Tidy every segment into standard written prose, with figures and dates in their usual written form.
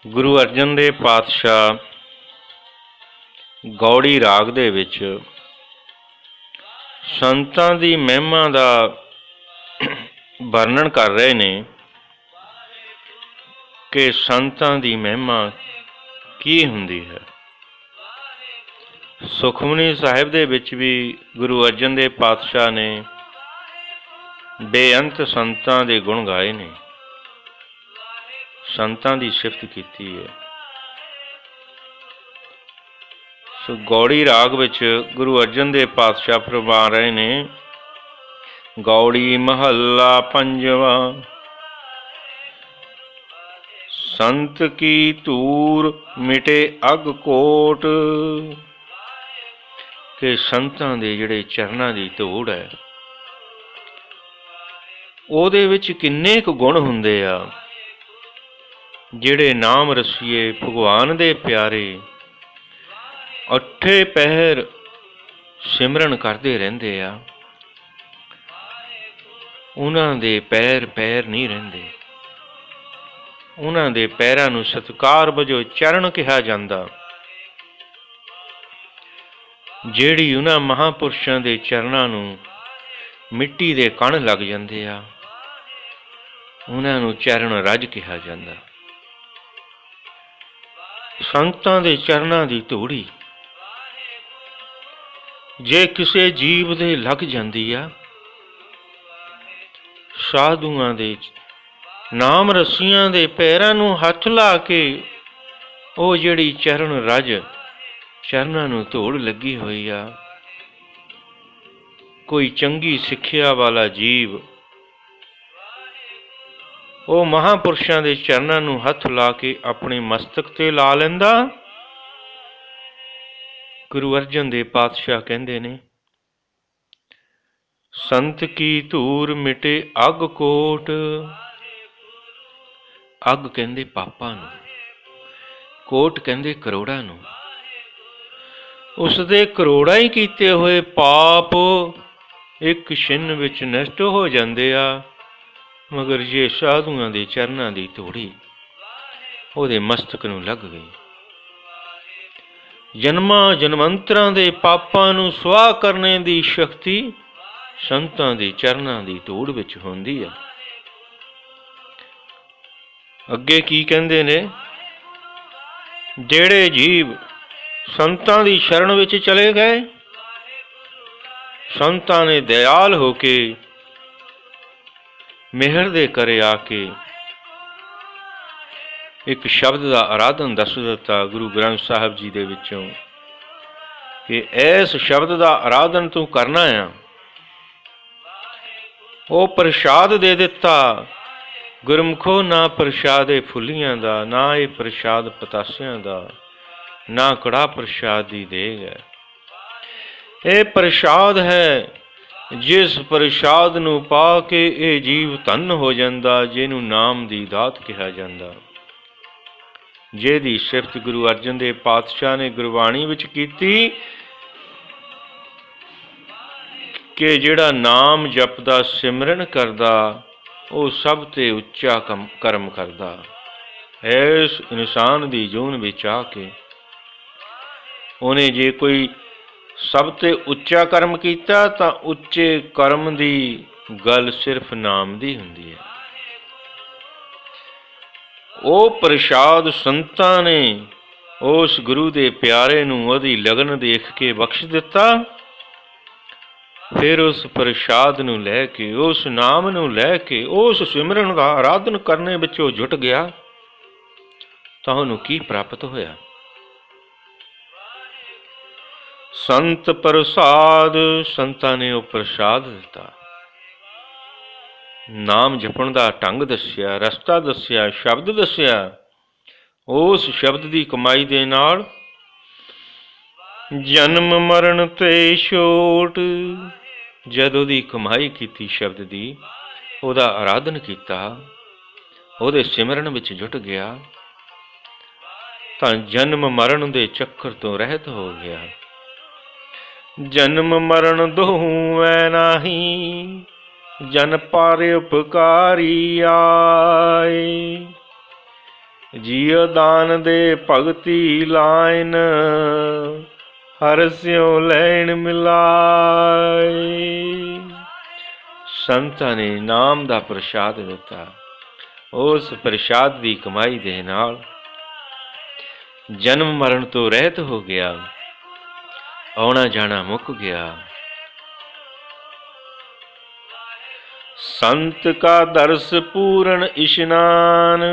ਗੁਰੂ ਅਰਜਨ ਦੇਵ ਪਾਤਸ਼ਾਹ ਗੌੜੀ ਰਾਗ ਦੇ ਵਿੱਚ ਸੰਤਾਂ ਦੀ ਮਹਿਮਾ ਦਾ ਵਰਣਨ ਕਰ ਰਹੇ ਨੇ ਕਿ ਸੰਤਾਂ ਦੀ ਮਹਿਮਾ ਕੀ ਹੁੰਦੀ ਹੈ। ਸੁਖਮਨੀ ਸਾਹਿਬ ਦੇ ਵਿੱਚ ਵੀ ਗੁਰੂ ਅਰਜਨ ਦੇਵ ਪਾਤਸ਼ਾਹ ਨੇ ਬੇਅੰਤ ਸੰਤਾਂ ਦੇ ਗੁਣ ਗਾਏ ਨੇ, ਸੰਤਾਂ ਦੀ ਸਿਫਤ ਕੀਤੀ ਹੈ। ਸੋ ਗੌੜੀ ਰਾਗ ਵਿੱਚ ਗੁਰੂ ਅਰਜਨ ਦੇਵ ਪਾਤਸ਼ਾਹ ਫਰਮਾ ਰਹੇ ਨੇ, ਗੌੜੀ ਮਹੱਲਾ ਪੰਜਵਾਂ। ਸੰਤ ਕੀ ਧੂਰ ਮਿਟੇ ਅਗ ਕੋਟ, ਕਿ ਸੰਤਾਂ ਦੇ ਜਿਹੜੇ ਚਰਨਾਂ ਦੀ ਧੂੜ ਹੈ ਉਹਦੇ ਵਿੱਚ ਕਿੰਨੇ ਕੁ ਗੁਣ ਹੁੰਦੇ ਆ। ਜਿਹੜੇ ਨਾਮ ਰਸੀਏ ਭਗਵਾਨ ਦੇ ਪਿਆਰੇ ਅੱਠੇ ਪਹਿਰ ਸਿਮਰਨ ਕਰਦੇ ਰਹਿੰਦੇ ਆ, ਉਹਨਾਂ ਦੇ ਪੈਰ ਨਹੀਂ ਰਹਿੰਦੇ। ਉਹਨਾਂ ਦੇ ਪੈਰਾਂ ਨੂੰ ਸਤਿਕਾਰ ਵਜੋਂ ਚਰਨ ਕਿਹਾ ਜਾਂਦਾ। ਜਿਹੜੀ ਉਹਨਾਂ ਮਹਾਂਪੁਰਸ਼ਾਂ ਦੇ ਚਰਨਾਂ ਨੂੰ ਮਿੱਟੀ ਦੇ ਕਣ ਲੱਗ ਜਾਂਦੇ ਆ, ਉਹਨਾਂ ਨੂੰ ਚਰਨ ਰਜ ਕਿਹਾ ਜਾਂਦਾ। ਸੰਤਾਂ ਦੇ ਚਰਨਾਂ ਦੀ ਧੂੜੀ ਜੇ ਕਿਸੇ ਜੀਵ ਦੇ ਲੱਗ ਜਾਂਦੀ ਆ, ਸਾਧੂਆਂ ਦੇ ਨਾਮ ਰਸੀਆਂ ਦੇ ਪੈਰਾਂ ਨੂੰ ਹੱਥ ਲਾ ਕੇ ਉਹ ਜਿਹੜੀ ਚਰਨ ਰਜ ਚਰਨਾਂ ਨੂੰ ਧੂੜ ਲੱਗੀ ਹੋਈ ਆ, ਕੋਈ ਚੰਗੀ ਸਿੱਖਿਆ ਵਾਲਾ ਜੀਵ ਉਹ ਮਹਾਂਪੁਰਸ਼ਾਂ ਦੇ ਚਰਨਾਂ ਨੂੰ ਹੱਥ ਲਾ ਕੇ ਆਪਣੇ ਮਸਤਕ ਤੇ ਲਾ ਲੈਂਦਾ। ਗੁਰੂ ਅਰਜਨ ਦੇਵ ਪਾਤਸ਼ਾਹ ਕਹਿੰਦੇ ਨੇ, ਸੰਤ ਕੀ ਧੂਰ ਮਿਟੇ ਅਗ ਕੋਟ। ਅਗ ਕਹਿੰਦੇ ਪਾਪਾਂ ਨੂੰ, ਕੋਟ ਕਹਿੰਦੇ ਕਰੋੜਾਂ ਨੂੰ। ਉਸਦੇ ਕਰੋੜਾਂ ਹੀ ਕੀਤੇ ਹੋਏ ਪਾਪ ਇੱਕ ਛਿਨ ਵਿੱਚ ਨਸ਼ਟ ਹੋ ਜਾਂਦੇ ਆ, ਮਗਰ ਜੇ ਸਾਧੂਆਂ ਦੇ ਚਰਨਾਂ ਦੀ ਧੂੜੀ ਉਹਦੇ ਮਸਤਕ ਨੂੰ ਲੱਗ ਗਈ, ਜਨਮਾਂ ਜਨਮੰਤਰਾਂ ਦੇ ਪਾਪਾਂ ਨੂੰ ਸੁਆਹ ਕਰਨੇ ਦੀ ਸ਼ਕਤੀ ਸੰਤਾਂ ਦੇ ਚਰਨਾਂ ਦੀ ਧੂੜ ਵਿੱਚ ਹੁੰਦੀ ਆ। ਅੱਗੇ ਕੀ ਕਹਿੰਦੇ ਨੇ, ਜਿਹੜੇ ਜੀਵ ਸੰਤਾਂ ਦੀ ਸ਼ਰਨ ਵਿੱਚ ਚਲੇ ਗਏ, ਸੰਤਾਂ ਨੇ ਦਇਆਲ ਹੋ ਕੇ ਮਿਹਰ ਦੇ ਘਰੇ ਆ ਕੇ ਇੱਕ ਸ਼ਬਦ ਦਾ ਆਰਾਧਨ ਦੱਸ ਦਿੱਤਾ ਗੁਰੂ ਗ੍ਰੰਥ ਸਾਹਿਬ ਜੀ ਦੇ ਵਿੱਚੋਂ, ਕਿ ਇਸ ਸ਼ਬਦ ਦਾ ਆਰਾਧਨ ਤੂੰ ਕਰਨਾ ਆ। ਉਹ ਪ੍ਰਸ਼ਾਦ ਦੇ ਦਿੱਤਾ। ਗੁਰਮੁਖੋ ਨਾ ਪ੍ਰਸ਼ਾਦੇ ਫੁੱਲੀਆਂ ਦਾ, ਨਾ ਇਹ ਪ੍ਰਸ਼ਾਦ ਪਤਾਸਿਆਂ ਦਾ, ਨਾ ਕੜਾ ਪ੍ਰਸ਼ਾਦ ਦੀ ਦੇਗ ਹੈ। ਇਹ ਪ੍ਰਸ਼ਾਦ ਹੈ, ਜਿਸ ਪ੍ਰਸ਼ਾਦ ਨੂੰ ਪਾ ਕੇ ਇਹ ਜੀਵ ਧੰਨ ਹੋ ਜਾਂਦਾ, ਜਿਹਨੂੰ ਨਾਮ ਦੀ ਦਾਤ ਕਿਹਾ ਜਾਂਦਾ, ਜਿਹਦੀ ਸਿਫਤ ਗੁਰੂ ਅਰਜਨ ਦੇਵ ਪਾਤਸ਼ਾਹ ਨੇ ਗੁਰਬਾਣੀ ਵਿੱਚ ਕੀਤੀ ਕਿ ਜਿਹੜਾ ਨਾਮ ਜਪਦਾ ਸਿਮਰਨ ਕਰਦਾ ਉਹ ਸਭ ਤੇ ਉੱਚਾ ਕਰਮ ਕਰਦਾ। ਇਸ ਇਨਸਾਨ ਦੀ ਜੂਨ ਵਿੱਚ ਆ ਕੇ ਉਹਨੇ ਜੇ ਕੋਈ ਸਭ ਤੇ ਉੱਚਾ ਕਰਮ ਕੀਤਾ ਤਾਂ ਉੱਚੇ ਕਰਮ ਦੀ ਗੱਲ ਸਿਰਫ ਨਾਮ ਦੀ ਹੁੰਦੀ ਹੈ। ਉਹ ਪ੍ਰਸ਼ਾਦ ਸੰਤਾਂ ਨੇ ਉਸ ਗੁਰੂ ਦੇ ਪਿਆਰੇ ਨੂੰ ਉਹਦੀ ਲਗਨ ਦੇਖ ਕੇ ਬਖਸ਼ ਦਿੱਤਾ। ਫਿਰ ਉਸ ਪ੍ਰਸ਼ਾਦ ਨੂੰ ਲੈ ਕੇ, ਉਸ ਨਾਮ ਨੂੰ ਲੈ ਕੇ, ਉਸ ਸਿਮਰਨ ਦਾ ਆਰਾਧਨ ਕਰਨੇ ਵਿੱਚ ਉਹ ਜੁਟ ਗਿਆ ਤਾਂ ਉਹਨੂੰ ਕੀ ਪ੍ਰਾਪਤ ਹੋਇਆ? ਸੰਤ ਪ੍ਰਸਾਦ, ਸੰਤਾਂ ਨੇ ਉਹ ਪ੍ਰਸ਼ਾਦ ਦਿੱਤਾ। ਨਾਮ ਜਪਣ ਦਾ ਢੰਗ ਦੱਸਿਆ, ਰਸਤਾ ਦੱਸਿਆ, ਸ਼ਬਦ ਦੱਸਿਆ। ਉਸ ਸ਼ਬਦ ਦੀ ਕਮਾਈ ਦੇ ਨਾਲ ਜਨਮ ਮਰਨ ਤੇ ਛੋਟ, ਜਦ ਉਹਦੀ ਕਮਾਈ ਕੀਤੀ ਸ਼ਬਦ ਦੀ, ਉਹਦਾ ਆਰਾਧਨ ਕੀਤਾ, ਉਹਦੇ ਸਿਮਰਨ ਵਿੱਚ ਜੁਟ ਗਿਆ ਤਾਂ ਜਨਮ ਮਰਨ ਦੇ ਚੱਕਰ ਤੋਂ ਰਹਿਤ ਹੋ ਗਿਆ। ਜਨਮ ਮਰਨ ਦੋਵੇਂ ਨਾਹੀ, ਜਨ ਪਰ ਉਪਕਾਰੀ ਆਏ। जियो दान दे भगती लाइन, हर स्यों लैन मिलाए। संतां ने नाम दा प्रसाद दिता। उस प्रसाद की कमाई दे नाल जन्म मरण तो रहत हो गया, आना जाना मुक गया। संत का दर्श पूर्ण इशनान।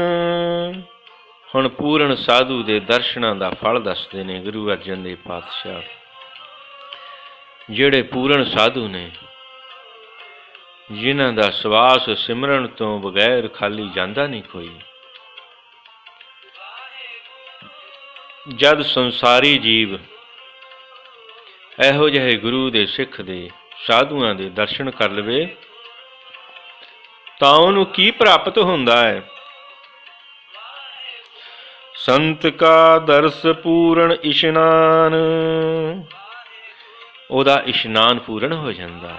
हुण पूर्ण साधु दे दर्शनां दा फल दसदे ने गुरु अर्जन देव पातशाह। जिहड़े पूर्ण साधु ने, जिन्हां दा सवास सिमरन तो बगैर खाली जांदा नहीं कोई। जद संसारी जीव इहो जिहे गुरु दे सिख दे साधुआं दे दर्शन कर लवे तां उहनूं की प्राप्त हुंदा है? संत का दर्श पूर्ण इशनान। ਉਹਦਾ ਇਸ਼ਨਾਨ ਪੂਰਨ ਹੋ ਜਾਂਦਾ।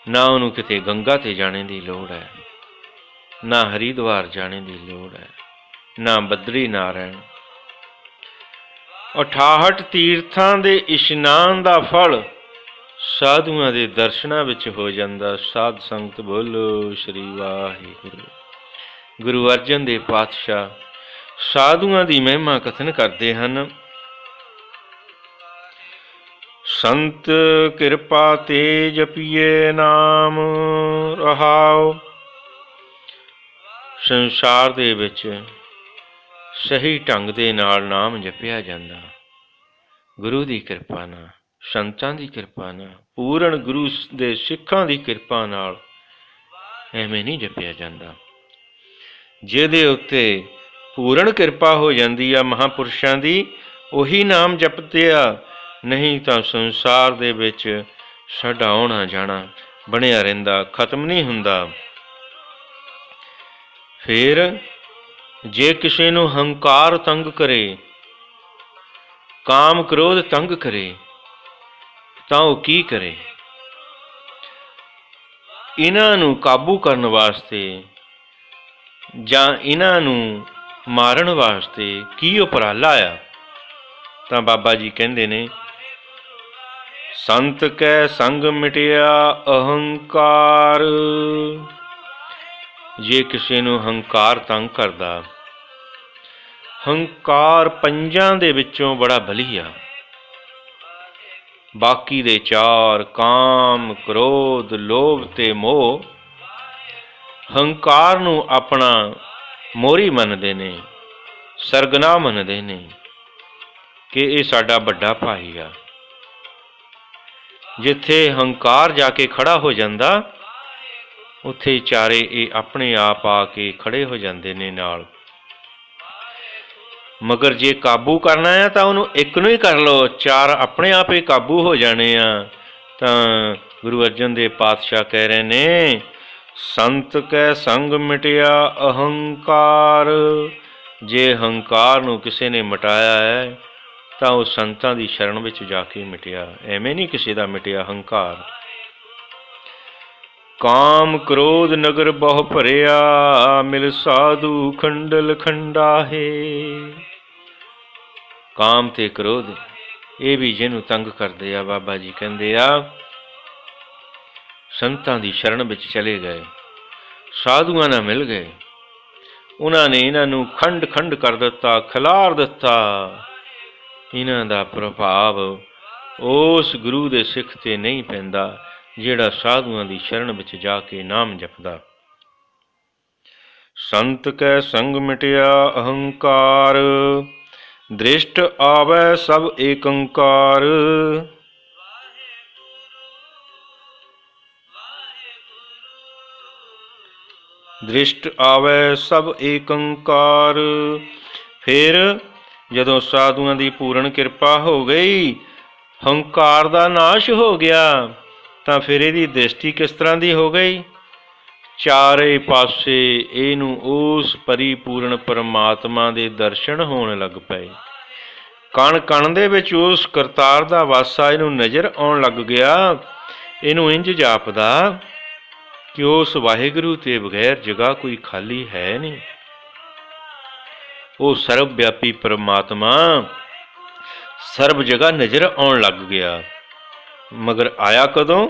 ਨਾ ਉਹਨੂੰ ਕਿਤੇ ਗੰਗਾ ਤੇ ਜਾਣੇ ਦੀ ਲੋੜ ਹੈ, ਨਾ ਹਰੀਦਵਾਰ ਜਾਣੇ ਦੀ ਲੋੜ ਹੈ, ਨਾ ਬਦਰੀ ਨਾਰਾਇਣ। 68 ਤੀਰਥਾਂ ਦੇ ਇਸ਼ਨਾਨ ਦਾ ਫਲ ਸਾਧੂਆਂ ਦੇ ਦਰਸ਼ਨਾਂ ਵਿੱਚ ਹੋ ਜਾਂਦਾ। ਸਾਧ ਸੰਗਤ ਬੋਲੋ ਸ਼੍ਰੀ ਵਾਹਿਗੁਰੂ। ਗੁਰੂ ਅਰਜਨ ਦੇਵ ਪਾਤਸ਼ਾਹ ਸਾਧੂਆਂ ਦੀ ਮਹਿਮਾ ਕਥਨ ਕਰਦੇ ਹਨ। संत किरपा ते जपिए नाम रहाओ। संसार दे विच सही ढंग दे नाल नाम जपिया जांदा। गुरु दी किरपा नाल, संतां दी किरपा नाल, पूर्ण गुरु दे सिखां दी किरपा नाल एवें नहीं जपिया जांदा। जिहदे उत्ते पूर्ण किरपा हो जांदी आ महापुरुषां दी, उही नाम जपदे आ। नहीं तो संसार दे विच साडा आउणा जाना बनिया रहिंदा, खत्म नहीं हुंदा। फिर जे किसी नूं हंकार तंग करे, काम क्रोध तंग करे, तां ओह की करे? इन्हां नूं काबू करन वास्ते जां इन्हां नूं मारन वास्ते की उपराला आ? तां बाबा जी कहंदे ने, संत कै संग मिटिया अहंकार। जे किसी नूं हंकार तंग करदा, हंकार पंजां दे विचों बड़ा बली आ। बाकी दे चार काम क्रोध लोभ ते मोह हंकार नूं अपना मोरी मनदे ने, सरगना मनदे ने कि ये साडा बड़ा भाई आ। जिथे हंकार जाके खड़ा हो जाता, उत्थे चारे ये अपने आप आके खड़े हो जाते ने नाल। मगर जे काबू करना है तो उन्होंने एक नूं ही कर लो, चार अपने आप ही काबू हो जाने आ। तो गुरु अर्जन देव पातशाह कह रहे ने, संत कै संग मिटिया अहंकार। जे हंकार नूं किसी ने मिटाया है ਤਾਂ ਉਹ ਸੰਤਾਂ ਦੀ ਸ਼ਰਨ ਵਿੱਚ ਜਾ ਕੇ ਮਿਟਿਆ, ਐਵੇਂ ਨਹੀਂ ਕਿਸੇ ਦਾ ਮਿਟਿਆ ਹੰਕਾਰ। ਕਾਮ ਕ੍ਰੋਧ ਨਗਰ ਬਹੁ ਭਰਿਆ, ਮਿਲ ਸਾਧੂ ਖੰਡਲ ਖੰਡਾਹੇ। ਕਾਮ ਤੇ ਕ੍ਰੋਧ ਇਹ ਵੀ ਜਿਹਨੂੰ ਤੰਗ ਕਰਦੇ ਆ, ਬਾਬਾ ਜੀ ਕਹਿੰਦੇ ਆ ਸੰਤਾਂ ਦੀ ਸ਼ਰਨ ਵਿੱਚ ਚਲੇ ਗਏ, ਸਾਧੂਆਂ ਨਾਲ ਮਿਲ ਗਏ, ਉਹਨਾਂ ਨੇ ਇਹਨਾਂ ਨੂੰ ਖੰਡ ਖੰਡ ਕਰ ਦਿੱਤਾ, ਖਿਲਾਰ ਦਿੱਤਾ। इन्हां दा प्रभाव उस गुरु दे सिख ते नहीं पैंदा जिहड़ा साधुआं दी शरण विच जाके नाम जपदा। संत कै संग मिटिया अहंकार, दृष्ट आवै सब एकंकार। दृष्ट आवै सब एकंकार। फिर ਜਦੋਂ ਸਾਧੂਆਂ ਦੀ ਪੂਰਨ ਕਿਰਪਾ ਹੋ ਗਈ, ਹੰਕਾਰ ਦਾ ਨਾਸ਼ ਹੋ ਗਿਆ, ਤਾਂ ਫਿਰ ਇਹਦੀ ਦ੍ਰਿਸ਼ਟੀ ਕਿਸ ਤਰ੍ਹਾਂ ਦੀ ਹੋ ਗਈ? ਚਾਰੇ ਪਾਸੇ ਇਹਨੂੰ ਉਸ ਪਰਿਪੂਰਨ ਪਰਮਾਤਮਾ ਦੇ ਦਰਸ਼ਨ ਹੋਣ ਲੱਗ ਪਏ। ਕਣ ਕਣ ਦੇ ਵਿੱਚ ਉਸ ਕਰਤਾਰ ਦਾ ਵਾਸਾ ਇਹਨੂੰ ਨਜ਼ਰ ਆਉਣ ਲੱਗ ਗਿਆ। ਇਹਨੂੰ ਇੰਝ ਜਾਪਦਾ ਕਿ ਉਸ ਵਾਹਿਗੁਰੂ ਤੇ ਬਗੈਰ ਜਗ੍ਹਾ ਕੋਈ ਖਾਲੀ ਹੈ ਨਹੀਂ। ਉਹ ਸਰਬ ਵਿਆਪੀ ਪਰਮਾਤਮਾ ਸਰਬ ਜਗ੍ਹਾ ਨਜ਼ਰ ਆਉਣ ਲੱਗ ਗਿਆ। ਮਗਰ ਆਇਆ ਕਦੋਂ?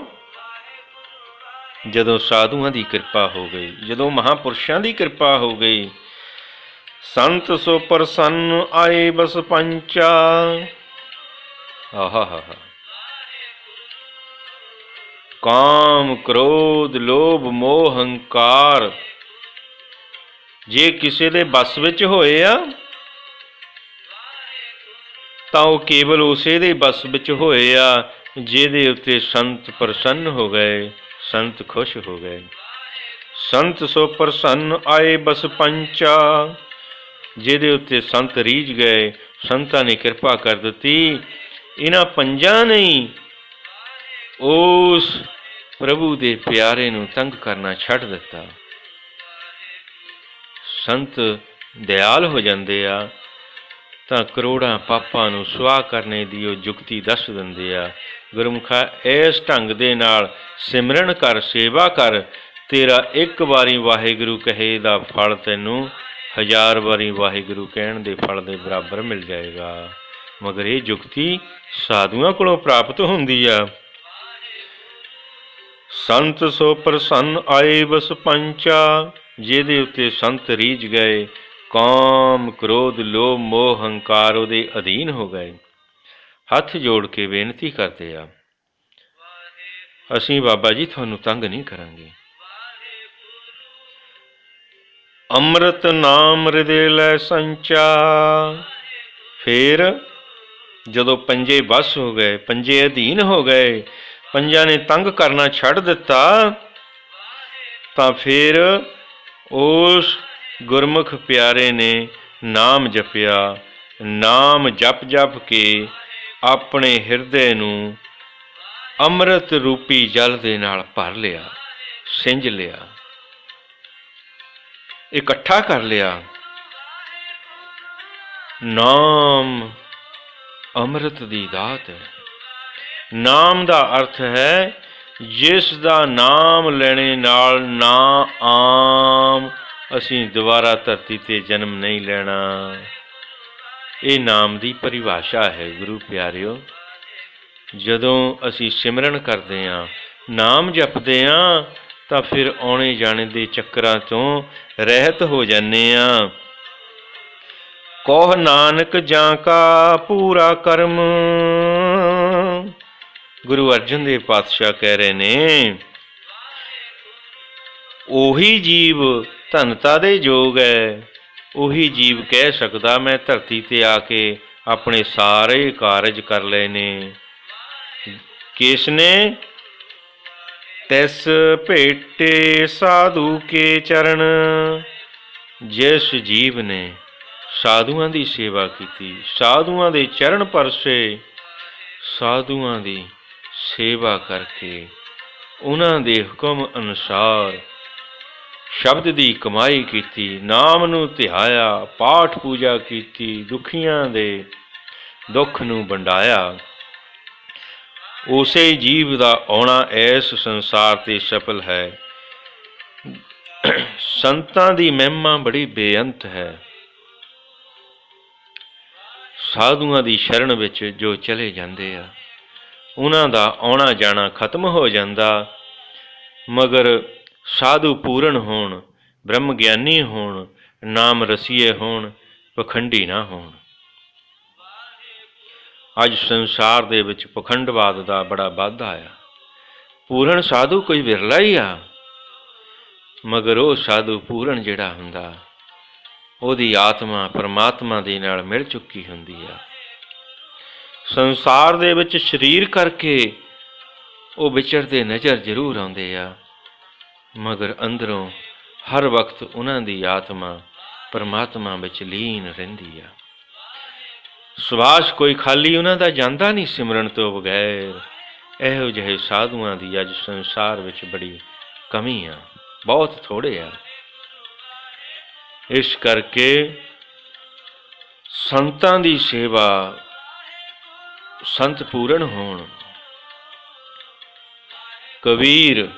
ਜਦੋਂ ਸਾਧੂਆਂ ਦੀ ਕਿਰਪਾ ਹੋ ਗਈ, ਜਦੋਂ ਮਹਾਂਪੁਰਸ਼ਾਂ ਦੀ ਕਿਰਪਾ ਹੋ ਗਈ। ਸੰਤ ਸੋ ਪ੍ਰਸੰਨ ਆਏ ਬਸ ਪੰਚਾ। ਆਹਾ ਹਾ ਹਾ। ਕਾਮ ਕ੍ਰੋਧ ਲੋਭ ਮੋਹ ਹੰਕਾਰ ਜੇ ਕਿਸੇ ਦੇ ਬਸ ਵਿੱਚ ਹੋਏ ਆ ਤਾਂ ਉਹ ਕੇਵਲ ਉਸੇ ਦੇ ਬਸ ਵਿੱਚ ਹੋਏ ਆ ਜਿਹਦੇ ਉੱਤੇ ਸੰਤ ਪ੍ਰਸੰਨ ਹੋ ਗਏ, ਸੰਤ ਖੁਸ਼ ਹੋ ਗਏ। ਸੰਤ ਸੋ ਪ੍ਰਸੰਨ ਆਏ ਬਸ ਪੰਚਾ, ਜਿਹਦੇ ਉੱਤੇ ਸੰਤ ਰੀਝ ਗਏ, ਸੰਤਾਂ ਨੇ ਕਿਰਪਾ ਕਰ ਦਿੱਤੀ। ਇਹਨਾਂ ਪੰਜਾਂ ਨੇ ਉਸ ਪ੍ਰਭੂ ਦੇ ਪਿਆਰੇ ਨੂੰ ਤੰਗ ਕਰਨਾ ਛੱਡ ਦਿੱਤਾ। ਸੰਤ ਦਿਆਲ ਹੋ ਜਾਂਦੇ ਆ ਤਾਂ ਕਰੋੜਾਂ ਪਾਪਾਂ ਨੂੰ ਸੁਆਹ ਕਰਨੇ ਦੀ ਉਹ ਜੁਗਤੀ ਦੱਸ ਦਿੰਦੇ ਆ। ਗੁਰਮੁਖਾ ਇਸ ਢੰਗ ਦੇ ਨਾਲ ਸਿਮਰਨ ਕਰ, ਸੇਵਾ ਕਰ, ਤੇਰਾ ਇੱਕ ਵਾਰੀ ਵਾਹਿਗੁਰੂ ਕਹੇ ਦਾ ਫਲ ਤੈਨੂੰ 1000 ਵਾਰੀ ਵਾਹਿਗੁਰੂ ਕਹਿਣ ਦੇ ਫਲ ਦੇ ਬਰਾਬਰ ਮਿਲ ਜਾਏਗਾ। ਮਗਰ ਇਹ ਜੁਗਤੀ ਸਾਧੂਆਂ ਕੋਲੋਂ ਪ੍ਰਾਪਤ ਹੁੰਦੀ ਆ। ਸੰਤ ਸੋ ਪ੍ਰਸੰਨ ਆਏ ਬਸ ਪੰਚਾ, ਜਿਹਦੇ ਉੱਤੇ ਸੰਤ ਰੀਝ ਗਏ, ਕਾਮ ਕ੍ਰੋਧ ਲੋਭ ਮੋਹ ਹੰਕਾਰ ਉਹਦੇ ਅਧੀਨ ਹੋ ਗਏ। ਹੱਥ ਜੋੜ ਕੇ ਬੇਨਤੀ ਕਰਦੇ ਆ, ਅਸੀਂ ਬਾਬਾ ਜੀ ਤੁਹਾਨੂੰ ਤੰਗ ਨਹੀਂ ਕਰਾਂਗੇ। ਅੰਮ੍ਰਿਤ ਨਾਮ ਹਿਰਦੇ ਲੈ ਸੰਚਾ। ਫਿਰ ਜਦੋਂ ਪੰਜੇ ਵਸ ਹੋ ਗਏ, ਪੰਜੇ ਅਧੀਨ ਹੋ ਗਏ, ਪੰਜਾਂ ਨੇ ਤੰਗ ਕਰਨਾ ਛੱਡ ਦਿੱਤਾ, ਤਾਂ ਫਿਰ ਉਸ ਗੁਰਮੁਖ ਪਿਆਰੇ ਨੇ ਨਾਮ ਜਪਿਆ। ਨਾਮ ਜਪ ਜਪ ਕੇ ਆਪਣੇ ਹਿਰਦੇ ਨੂੰ ਅੰਮ੍ਰਿਤ ਰੂਪੀ ਜਲ ਦੇ ਨਾਲ ਭਰ ਲਿਆ, ਸਿੰਜ ਲਿਆ, ਇਕੱਠਾ ਕਰ ਲਿਆ। ਨਾਮ ਅੰਮ੍ਰਿਤ ਦੀ ਦਾਤ ਹੈ। ਨਾਮ ਦਾ ਅਰਥ ਹੈ ਜਿਸ ਦਾ ਨਾਮ ਲੈਣੇ ਨਾਲ ਨਾ ਆਮ ਅਸੀਂ ਦੁਬਾਰਾ ਧਰਤੀ 'ਤੇ ਜਨਮ ਨਹੀਂ ਲੈਣਾ। ਇਹ ਨਾਮ ਦੀ ਪਰਿਭਾਸ਼ਾ ਹੈ ਗੁਰੂ ਪਿਆਰਿਓ। ਜਦੋਂ ਅਸੀਂ ਸਿਮਰਨ ਕਰਦੇ ਹਾਂ, ਨਾਮ ਜਪਦੇ ਹਾਂ, ਤਾਂ ਫਿਰ ਆਉਣੇ ਜਾਣੇ ਦੇ ਚੱਕਰਾਂ ਤੋਂ ਰਹਿਤ ਹੋ ਜਾਂਦੇ ਹਾਂ। ਕਹੁ ਨਾਨਕ ਜਾਂ ਕਾ ਪੂਰਾ ਕਰਮ। ਗੁਰੂ ਅਰਜਨ ਦੇਵ ਪਾਤਸ਼ਾਹ ਕਹਿ ਰਹੇ ਨੇ, ਉਹੀ ਜੀਵ ਧਨਤਾ ਦੇ ਯੋਗ ਹੈ, ਉਹੀ ਜੀਵ ਕਹਿ ਸਕਦਾ ਮੈਂ ਧਰਤੀ 'ਤੇ ਆ ਕੇ ਆਪਣੇ ਸਾਰੇ ਕਾਰਜ ਕਰ ਲਏ ਨੇ। ਕਿਸ ਨੇ? ਤਿਸ ਭੇਟੇ ਸਾਧੂ ਕੇ ਚਰਨ। ਜਿਸ ਜੀਵ ਨੇ ਸਾਧੂਆਂ ਦੀ ਸੇਵਾ ਕੀਤੀ, ਸਾਧੂਆਂ ਦੇ ਚਰਨ ਪਰਸੇ, ਸਾਧੂਆਂ ਦੀ ਸੇਵਾ ਕਰਕੇ ਉਹਨਾਂ ਦੇ ਹੁਕਮ ਅਨੁਸਾਰ ਸ਼ਬਦ ਦੀ ਕਮਾਈ ਕੀਤੀ, ਨਾਮ ਨੂੰ ਧਿਆਇਆ, ਪਾਠ ਪੂਜਾ ਕੀਤੀ, ਦੁਖੀਆਂ ਦੇ ਦੁੱਖ ਨੂੰ ਵੰਡਾਇਆ, ਉਸੇ ਜੀਵ ਦਾ ਆਉਣਾ ਇਸ ਸੰਸਾਰ 'ਤੇ ਸਫਲ ਹੈ। ਸੰਤਾਂ ਦੀ ਮਹਿਮਾ ਬੜੀ ਬੇਅੰਤ ਹੈ। ਸਾਧੂਆਂ ਦੀ ਸ਼ਰਨ ਵਿੱਚ ਜੋ ਚਲੇ ਜਾਂਦੇ ਆ, ਉਹਨਾਂ ਦਾ ਆਉਣਾ ਜਾਣਾ ਖਤਮ ਹੋ ਜਾਂਦਾ। ਮਗਰ ਸਾਧੂ ਪੂਰਨ ਹੋਣ, ਬ੍ਰਹਮ ਗਿਆਨੀ ਹੋਣ, ਨਾਮ ਰਸੀਏ ਹੋਣ, ਪਖੰਡੀ ਨਾ ਹੋਣ। ਅੱਜ ਸੰਸਾਰ ਦੇ ਵਿੱਚ ਪਖੰਡਵਾਦ ਦਾ ਬੜਾ ਵਾਧਾ ਆ। ਪੂਰਨ ਸਾਧੂ ਕੋਈ ਵਿਰਲਾ ਹੀ ਆ। ਮਗਰ ਉਹ ਸਾਧੂ ਪੂਰਨ ਜਿਹੜਾ ਹੁੰਦਾ, ਉਹਦੀ ਆਤਮਾ ਪਰਮਾਤਮਾ ਦੇ ਨਾਲ ਮਿਲ ਚੁੱਕੀ ਹੁੰਦੀ ਆ। ਸੰਸਾਰ ਦੇ ਵਿੱਚ ਸਰੀਰ ਕਰਕੇ ਉਹ ਵਿਚਰਦੇ ਨਜ਼ਰ ਜ਼ਰੂਰ ਆਉਂਦੇ ਆ, ਮਗਰ ਅੰਦਰੋਂ ਹਰ ਵਕਤ ਉਹਨਾਂ ਦੀ ਆਤਮਾ ਪਰਮਾਤਮਾ ਵਿੱਚ ਲੀਨ ਰਹਿੰਦੀ ਆ। ਸਵਾਸ ਕੋਈ ਖਾਲੀ ਉਹਨਾਂ ਦਾ ਜਾਂਦਾ ਨਹੀਂ ਸਿਮਰਨ ਤੋਂ ਬਗੈਰ। ਇਹੋ ਜਿਹੇ ਸਾਧੂਆਂ ਦੀ ਅੱਜ ਸੰਸਾਰ ਵਿੱਚ ਬੜੀ ਕਮੀ ਆ, ਬਹੁਤ ਥੋੜ੍ਹੇ ਆ। ਇਸ ਕਰਕੇ ਸੰਤਾਂ ਦੀ ਸੇਵਾ, ਸੰਤ ਪੂਰਨ ਹੋਣ। ਕਬੀਰ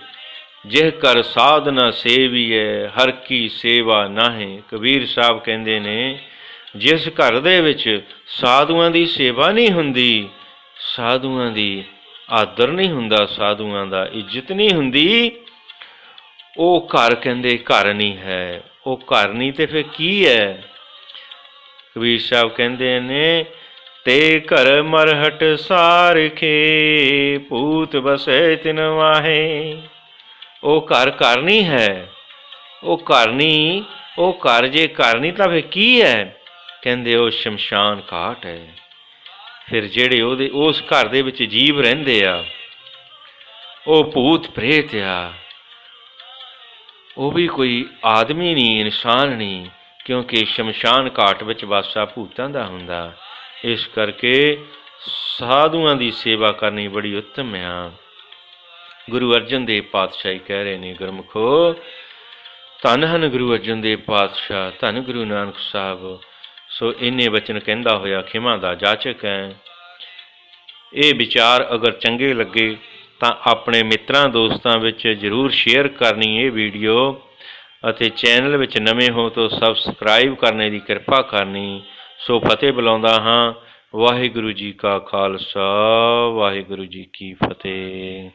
ਜਿਹ ਕਰ ਸਾਧਨਾ ਸੇਵੀਐ ਹਰ ਕੀ ਸੇਵਾ ਨਾਹੀਂ। ਕਬੀਰ ਸਾਹਿਬ ਕਹਿੰਦੇ ਨੇ, जिस घर दे विच साधुआं दी सेवा नहीं हुंदी, साधुआं दी आदर नहीं हुंदा, साधुआं दा इज्जत नहीं हुंदी, ਉਹ घर कहंदे घर नहीं है। ਉਹ घर नहीं तो फिर की है? कबीर साहब कहंदे ने ते घर मरहट सारखे भूत बसे तिन वाहे। ਉਹ घर घर नहीं है, ਉਹ घर नहीं, ਉਹ घर जे घर नहीं तो फिर की है? कहंदे ਉਹ शमशान घाट है। फिर ਜਿਹੜੇ ਉਹਦੇ ਉਸ घर ਦੇ ਵਿੱਚ ਜੀਵ ਰਹਿੰਦੇ ਆ, ਉਹ ਭੂਤ ਪ੍ਰੇਤ ਆ, ਉਹ ਵੀ ਕੋਈ ਆਦਮੀ ਨਹੀਂ, ਇਨਸਾਨ ਨਹੀਂ, ਕਿਉਂਕਿ ਸ਼ਮਸ਼ਾਨ ਘਾਟ ਵਿੱਚ ਵਾਸਾ ਭੂਤਾਂ ਦਾ ਹੁੰਦਾ। ਇਸ ਕਰਕੇ ਸਾਧੂਆਂ ਦੀ ਸੇਵਾ ਕਰਨੀ ਬੜੀ ਉੱਤਮ ਆ। ਗੁਰੂ ਅਰਜਨ ਦੇਵ ਪਾਤਸ਼ਾਹ ਕਹਿ ਰਹੇ ਨੇ, ਗੁਰਮੁਖੋ ਧੰਨ ਹਨ ਗੁਰੂ ਅਰਜਨ ਦੇਵ ਪਾਤਸ਼ਾਹ, ਧੰਨ ਗੁਰੂ ਨਾਨਕ ਸਾਹਿਬ। ਸੋ ਇੰਨੇ ਬਚਨ ਕਹਿੰਦਾ ਹੋਇਆ ਖਿਮਾ ਦਾ ਜਾਚਕ ਹੈ। ਇਹ ਵਿਚਾਰ ਅਗਰ ਚੰਗੇ ਲੱਗੇ ਤਾਂ ਆਪਣੇ ਮਿੱਤਰਾਂ ਦੋਸਤਾਂ ਵਿੱਚ ਜ਼ਰੂਰ ਸ਼ੇਅਰ ਕਰਨੀ ਇਹ ਵੀਡੀਓ, ਅਤੇ ਚੈਨਲ ਵਿੱਚ ਨਵੇਂ ਹੋ ਤਾਂ ਸਬਸਕ੍ਰਾਈਬ ਕਰਨੇ ਦੀ ਕਿਰਪਾ ਕਰਨੀ। ਸੋ ਫਤਿਹ ਬੁਲਾਉਂਦਾ ਹਾਂ। ਵਾਹਿਗੁਰੂ ਜੀ ਕਾ ਖਾਲਸਾ, ਵਾਹਿਗੁਰੂ ਜੀ ਕੀ ਫਤਿਹ।